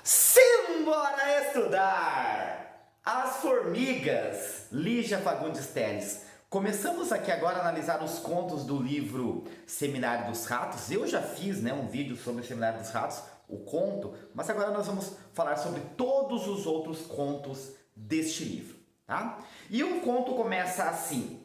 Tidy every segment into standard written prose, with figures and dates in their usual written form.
Simbora estudar! As Formigas, Lígia Fagundes Telles. Começamos aqui agora a analisar os contos do livro Seminário dos Ratos. Eu já fiz um vídeo sobre o Seminário dos Ratos, o conto, mas agora nós vamos falar sobre todos os outros contos deste livro, tá? E o conto começa assim.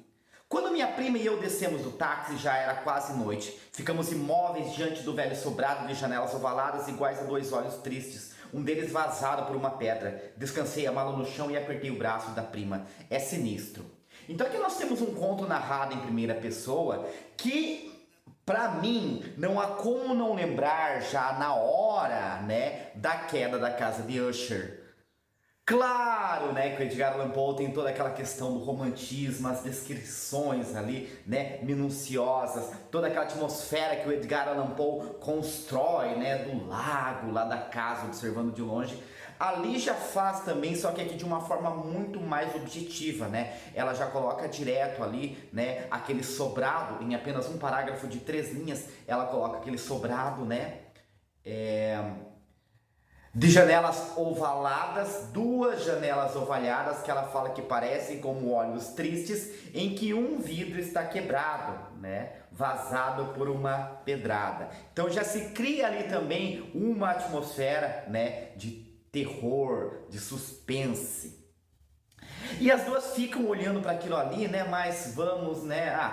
Quando minha prima e eu descemos do táxi, já era quase noite. Ficamos imóveis diante do velho sobrado de janelas ovaladas iguais a dois olhos tristes, um deles vazado por uma pedra. Descansei a mala no chão e apertei o braço da prima. É sinistro. Então aqui nós temos um conto narrado em primeira pessoa que, pra mim, não há como não lembrar já na hora, da queda da casa de Usher. Claro, que o Edgar Allan Poe tem toda aquela questão do romantismo, as descrições ali, minuciosas, toda aquela atmosfera que o Edgar Allan Poe constrói, do lago, lá da casa, observando de longe. Ali já faz também, só que aqui de uma forma muito mais objetiva, Ela já coloca direto ali, aquele sobrado, em apenas um parágrafo de 3 linhas, ela coloca aquele sobrado, de janelas ovaladas, 2 janelas ovalhadas que ela fala que parecem como olhos tristes, em que um vidro está quebrado, vazado por uma pedrada. Então já se cria ali também uma atmosfera, de terror, de suspense. E as duas ficam olhando para aquilo ali, mas vamos,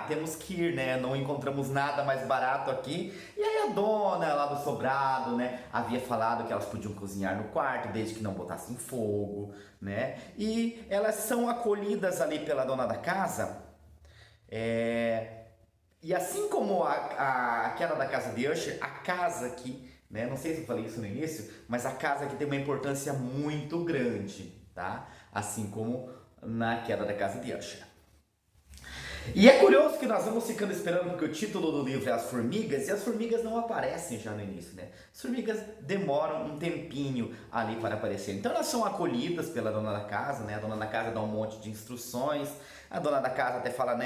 temos que ir, não encontramos nada mais barato aqui. E aí a dona lá do sobrado, havia falado que elas podiam cozinhar no quarto, desde que não botassem fogo, E elas são acolhidas ali pela dona da casa, e assim como aquela da casa de Usher, a casa aqui, não sei se eu falei isso no início, mas a casa aqui tem uma importância muito grande, tá? Assim como na queda da casa de Usher. E é curioso que nós vamos ficando esperando, porque o título do livro é As Formigas, e as formigas não aparecem já no início, As formigas demoram um tempinho ali para aparecer. Então elas são acolhidas pela dona da casa, A dona da casa dá um monte de instruções, a dona da casa até fala,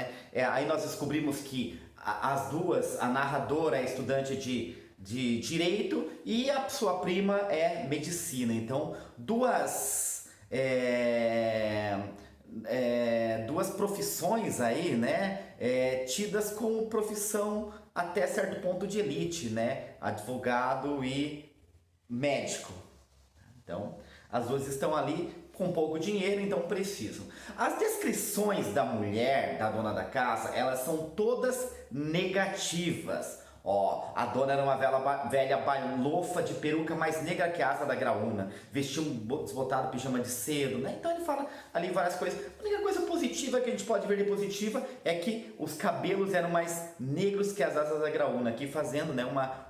aí nós descobrimos que as duas, a narradora é estudante de direito e a sua prima é medicina. Então duas profissões aí, tidas como profissão até certo ponto de elite, advogado e médico. Então, as duas estão ali com pouco dinheiro, então precisam. As descrições da mulher, da dona da casa, elas são todas negativas. A dona era uma velha bailofa de peruca mais negra que a asa da graúna, vestia um desbotado pijama de cedo, Então ele fala ali várias coisas. A única coisa positiva que a gente pode ver de positiva é que os cabelos eram mais negros que as asas da graúna, aqui fazendo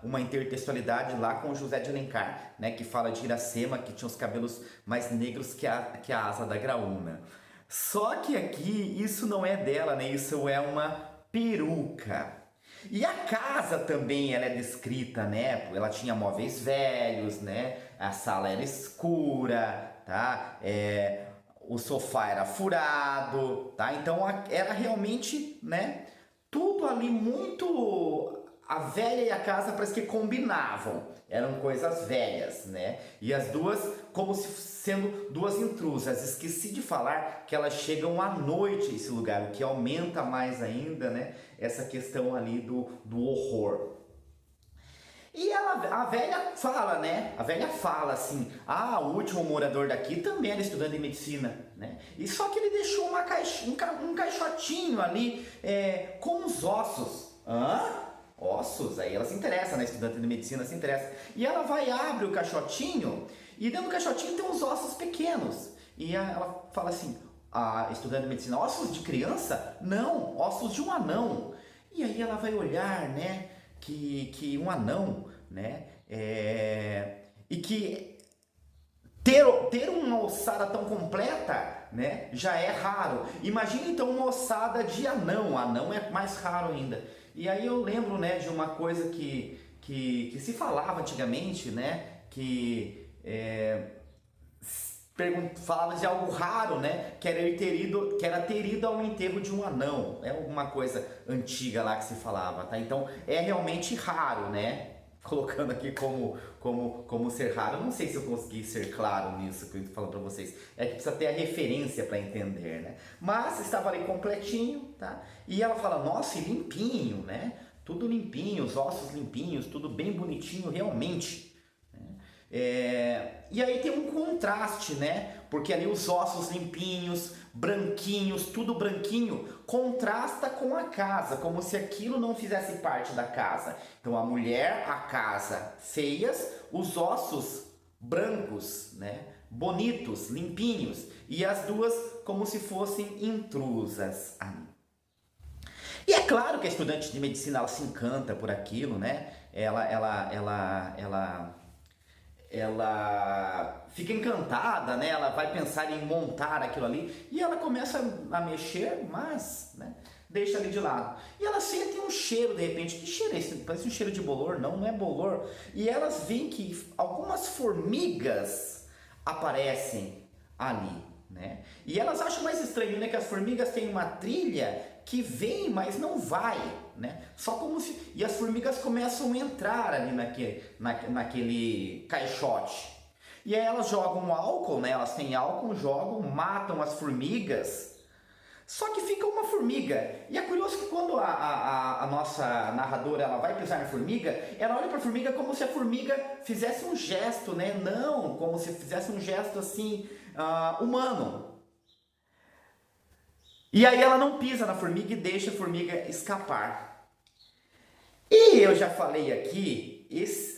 uma intertextualidade lá com o José de Alencar, que fala de Iracema, que tinha os cabelos mais negros que a asa da graúna. Só que aqui isso não é dela, isso é uma peruca. E a casa também ela é descrita, Ela tinha móveis velhos, A sala era escura, tá? O sofá era furado, tá? Então era realmente, tudo ali muito... A velha e a casa parece que combinavam, eram coisas velhas, E as duas, como se sendo duas intrusas. Esqueci de falar que elas chegam à noite a esse lugar, o que aumenta mais ainda, essa questão ali do horror. E a velha fala, A velha fala assim, o último morador daqui também era estudante de medicina, E só que ele deixou um caixotinho ali com os ossos. Ossos, aí ela se interessa, estudante de medicina se interessa. E ela vai, abre o caixotinho, e dentro do caixotinho tem uns ossos pequenos. E ela fala assim, a estudante de medicina, ossos de criança? Não, ossos de um anão. E aí ela vai olhar, que um anão, e que ter uma ossada tão completa, já é raro. Imagina então uma ossada de anão, anão é mais raro ainda. E aí eu lembro, de uma coisa que se falava antigamente, que falava de algo raro, que era ter ido ao enterro de um anão. É alguma coisa antiga lá que se falava, tá? Então é realmente raro, colocando aqui como ser raro. Eu não sei se eu consegui ser claro nisso que eu estou falando para vocês. É que precisa ter a referência para entender, né? Mas estava ali completinho, tá? E ela fala, nossa, e limpinho, né? Tudo limpinho, os ossos limpinhos, tudo bem bonitinho realmente. E aí tem um contraste, né? Porque ali os ossos limpinhos, branquinhos, tudo branquinho, contrasta com a casa, como se aquilo não fizesse parte da casa. Então a mulher, a casa feias, os ossos brancos, né? Bonitos, limpinhos, e as duas como se fossem intrusas ali. E é claro que a estudante de medicina ela se encanta por aquilo, né? Ela fica encantada, né? Ela vai pensar em montar aquilo ali e ela começa a mexer, mas, né, deixa ali de lado. E ela sente um cheiro de repente. Que cheiro é esse? Parece um cheiro de bolor. Não, não é bolor. E elas veem que algumas formigas aparecem ali, né? E elas acham mais estranho, né, que as formigas têm uma trilha que vem, mas não vai, né? Só como se... E as formigas começam a entrar ali naquele caixote. E aí elas jogam álcool, né? Elas têm álcool, jogam, matam as formigas. Só que fica uma formiga. E é curioso que quando a nossa narradora ela vai pisar na formiga, ela olha para a formiga como se a formiga fizesse um gesto, né? Não, como se fizesse um gesto assim, humano. E aí ela não pisa na formiga e deixa a formiga escapar. E eu já falei aqui,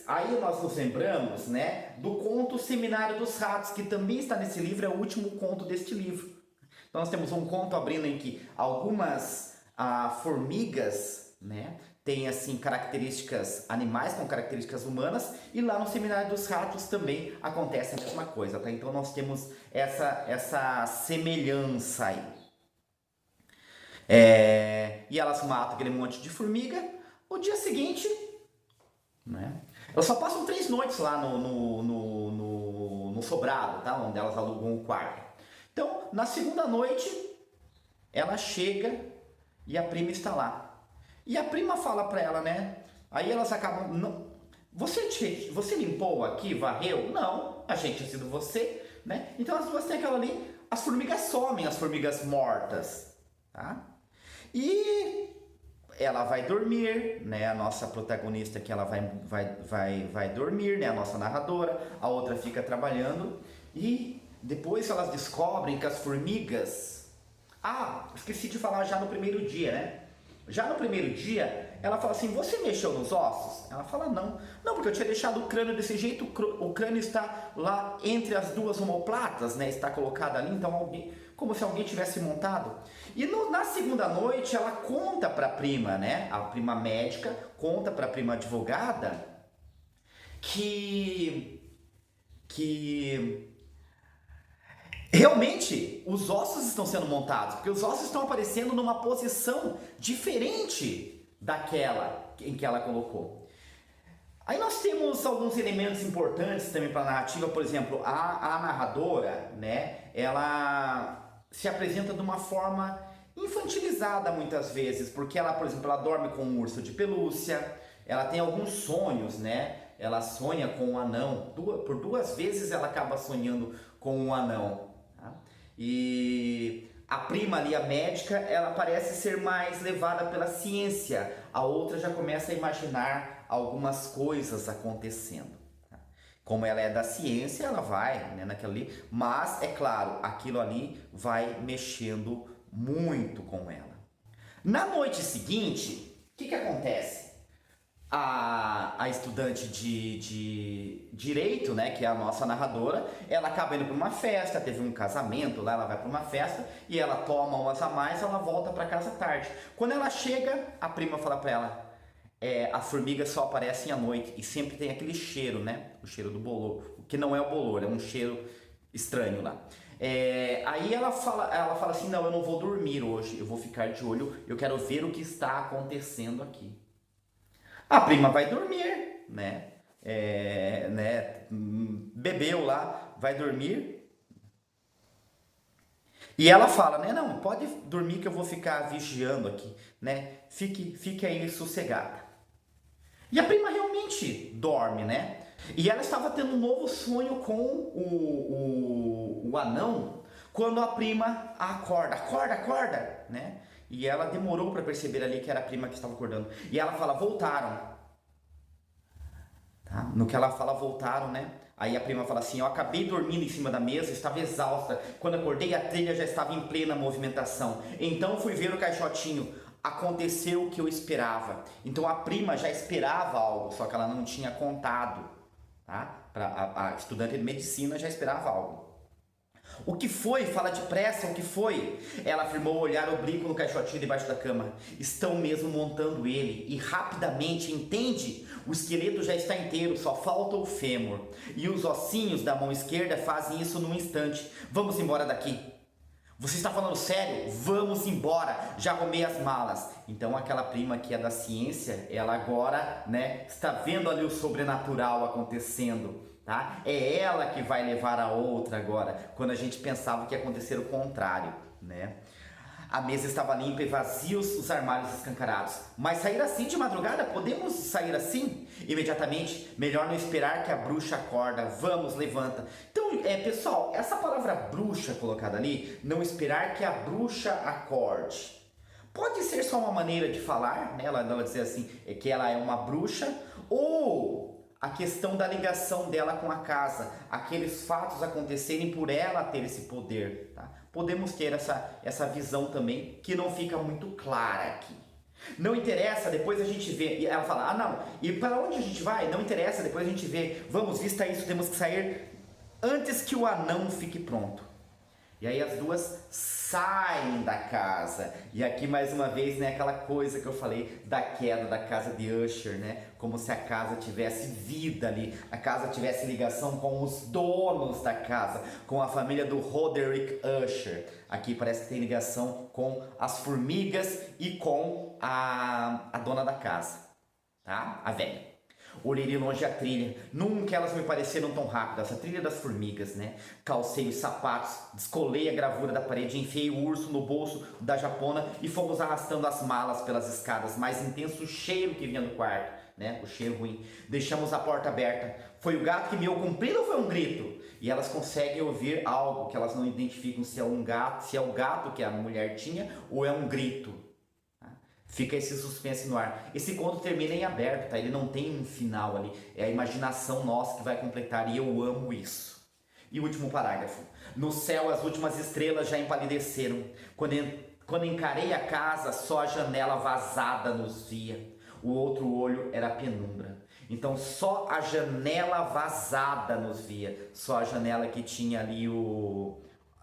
aí nós nos lembramos, né, do conto Seminário dos Ratos, que também está nesse livro, é o último conto deste livro. Então nós temos um conto abrindo em que algumas formigas, né, têm assim características animais com características humanas, e lá no Seminário dos Ratos também acontece a mesma coisa, tá? Então nós temos essa semelhança aí. E elas matam aquele monte de formiga. O dia seguinte, né? Elas só passam 3 noites lá no sobrado, tá? Onde elas alugam o quarto. Então, na segunda noite, ela chega e a prima está lá. E a prima fala pra ela, né? Aí elas acabam... Não, você limpou aqui, varreu? Não, a gente tinha sido você, né? Então as duas têm aquela ali, as formigas somem, as formigas mortas, tá? E ela vai dormir, né? A nossa protagonista que ela vai dormir, né? A nossa narradora, a outra fica trabalhando e depois elas descobrem que as formigas... esqueci de falar já no primeiro dia, né? Já no primeiro dia, ela fala assim, você mexeu nos ossos? Ela fala, não. Não, porque eu tinha deixado o crânio desse jeito, o crânio está lá entre as duas omoplatas, né? Está colocado ali, então como se alguém tivesse montado. E na segunda noite, ela conta para a prima, né? A prima médica conta para a prima advogada que realmente os ossos estão sendo montados, porque os ossos estão aparecendo numa posição diferente daquela em que ela colocou. Aí nós temos alguns elementos importantes também para a narrativa, por exemplo, a narradora, né, ela se apresenta de uma forma infantilizada muitas vezes, porque ela, por exemplo, ela dorme com um urso de pelúcia, ela tem alguns sonhos, né, ela sonha com um anão, por 2 vezes ela acaba sonhando com um anão. E a prima ali, a médica, ela parece ser mais levada pela ciência. A outra já começa a imaginar algumas coisas acontecendo. Como ela é da ciência, ela vai, né, naquilo ali. Mas, é claro, aquilo ali vai mexendo muito com ela. Na noite seguinte, o que acontece? A estudante de direito, né, que é a nossa narradora, ela acaba indo para uma festa, teve um casamento lá, ela vai para uma festa e ela toma umas a mais, ela volta para casa tarde. Quando ela chega, a prima fala para ela, as formigas só aparecem à noite e sempre tem aquele cheiro, né, o cheiro do bolor, que não é o bolor, é um cheiro estranho lá. Aí ela fala assim, não, eu não vou dormir hoje, eu vou ficar de olho, eu quero ver o que está acontecendo aqui. A prima vai dormir, né? Bebeu lá, vai dormir. E ela fala, né? Não, pode dormir que eu vou ficar vigiando aqui, né? Fique aí sossegada. E a prima realmente realmente dorme, né? E ela estava tendo um novo sonho com o anão, quando a prima acorda, acorda, né? E ela demorou para perceber ali que era a prima que estava acordando. E ela fala, voltaram. Tá? No que ela fala, voltaram, né? Aí a prima fala assim, eu acabei dormindo em cima da mesa, estava exausta. Quando acordei, a trilha já estava em plena movimentação. Então fui ver o caixotinho. Aconteceu o que eu esperava. Então a prima já esperava algo, só que ela não tinha contado. Tá? A estudante de medicina já esperava algo. O que foi? Fala depressa, o que foi? Ela afirmou olhar oblíquo no caixotinho debaixo da cama. Estão mesmo montando ele e rapidamente, entende? O esqueleto já está inteiro, só falta o fêmur. E os ossinhos da mão esquerda fazem isso num instante. Vamos embora daqui. Você está falando sério? Vamos embora, já arrumei as malas. Então aquela prima que é da ciência, ela agora, né, está vendo ali o sobrenatural acontecendo, tá? É ela que vai levar a outra agora, quando a gente pensava que ia acontecer o contrário, né? A mesa estava limpa e vazios os armários escancarados. Mas sair assim de madrugada? Podemos sair assim? Imediatamente, melhor não esperar que a bruxa acorda. Vamos, levanta. Então, pessoal, essa palavra bruxa colocada ali, não esperar que a bruxa acorde. Pode ser só uma maneira de falar, né? Ela dizer assim, que ela é uma bruxa, ou a questão da ligação dela com a casa, aqueles fatos acontecerem por ela ter esse poder, tá? Podemos ter essa visão também, que não fica muito clara aqui. Não interessa, depois a gente vê. E ela fala, não, e para onde a gente vai? Não interessa, depois a gente vê. Vamos, vista isso, temos que sair antes que o anão fique pronto. E aí as duas saem da casa. E aqui mais uma vez, né, aquela coisa que eu falei da queda da casa de Usher, né? Como se a casa tivesse vida ali, a casa tivesse ligação com os donos da casa, com a família do Roderick Usher. Aqui parece que tem ligação com as formigas e com a dona da casa, tá? A velha. Olhei de longe a trilha, nunca elas me pareceram tão rápidas, a trilha das formigas, né? Calcei os sapatos, descolei a gravura da parede, enfiei o urso no bolso da japona e fomos arrastando as malas pelas escadas, mais intenso o cheiro que vinha do quarto, né? O cheiro ruim. Deixamos a porta aberta. Foi o gato que miou comprido ou foi um grito? E elas conseguem ouvir algo que elas não identificam se é um gato, se é o gato que a mulher tinha ou é um grito. Fica esse suspense no ar. Esse conto termina em aberto, tá? Ele não tem um final ali. É a imaginação nossa que vai completar e eu amo isso. E o último parágrafo. No céu as últimas estrelas já empalideceram. Quando encarei a casa, só a janela vazada nos via. O outro olho era a penumbra. Então só a janela vazada nos via. Só a janela que tinha ali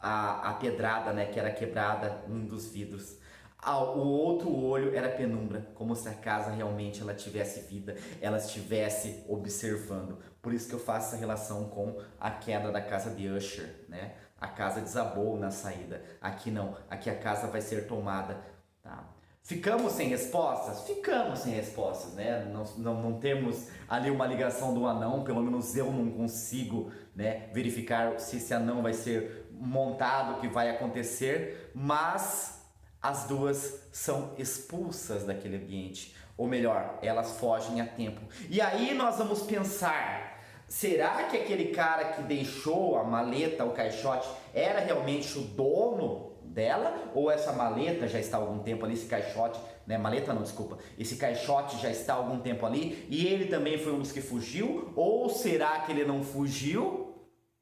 a pedrada, né? Que era quebrada, um dos vidros. O outro olho era penumbra, como se a casa realmente ela tivesse vida, ela estivesse observando. Por isso que eu faço essa relação com a queda da casa de Usher, né? A casa desabou na saída. Aqui não, aqui a casa vai ser tomada, tá? Ficamos sem respostas? Ficamos sem respostas, né? Não temos ali uma ligação do anão, pelo menos eu não consigo, né, verificar se esse anão vai ser montado, o que vai acontecer, mas as duas são expulsas daquele ambiente, ou melhor, elas fogem a tempo. E aí nós vamos pensar, será que aquele cara que deixou a maleta, o caixote, era realmente o dono dela? Ou essa maleta já está há algum tempo ali, esse caixote, né, maleta não, desculpa, esse caixote já está há algum tempo ali, e ele também foi um dos que fugiu? Ou será que ele não fugiu?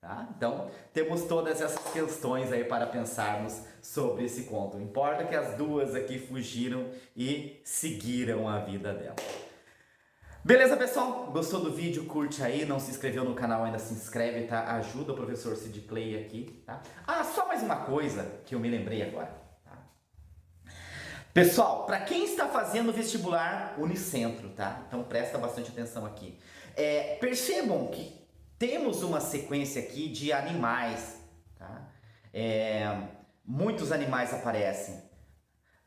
Tá? Então, temos todas essas questões aí para pensarmos sobre esse conto. Importa que as duas aqui fugiram e seguiram a vida dela. Beleza, pessoal? Gostou do vídeo? Curte aí. Não se inscreveu no canal ainda, se inscreve, tá? Ajuda o professor Sid Clay aqui, tá? Só mais uma coisa que eu me lembrei agora. Tá? Pessoal, para quem está fazendo vestibular Unicentro, tá? Então presta bastante atenção aqui. Percebam que temos uma sequência aqui de animais, tá? Muitos animais aparecem.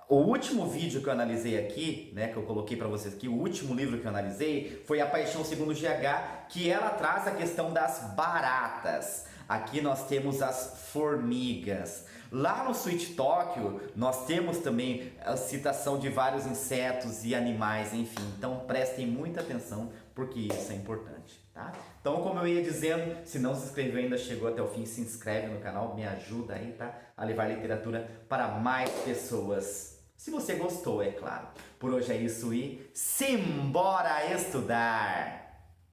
O último vídeo que eu analisei aqui, né, que eu coloquei para vocês aqui, o último livro que eu analisei foi A Paixão Segundo GH, que ela traz a questão das baratas. Aqui nós temos as formigas. Lá no Sweet Tokyo, nós temos também a citação de vários insetos e animais, enfim. Então prestem muita atenção, porque isso é importante, tá? Então, como eu ia dizendo, se não se inscreveu ainda, chegou até o fim, se inscreve no canal, me ajuda aí, tá? A levar literatura para mais pessoas. Se você gostou, é claro. Por hoje é isso e simbora estudar!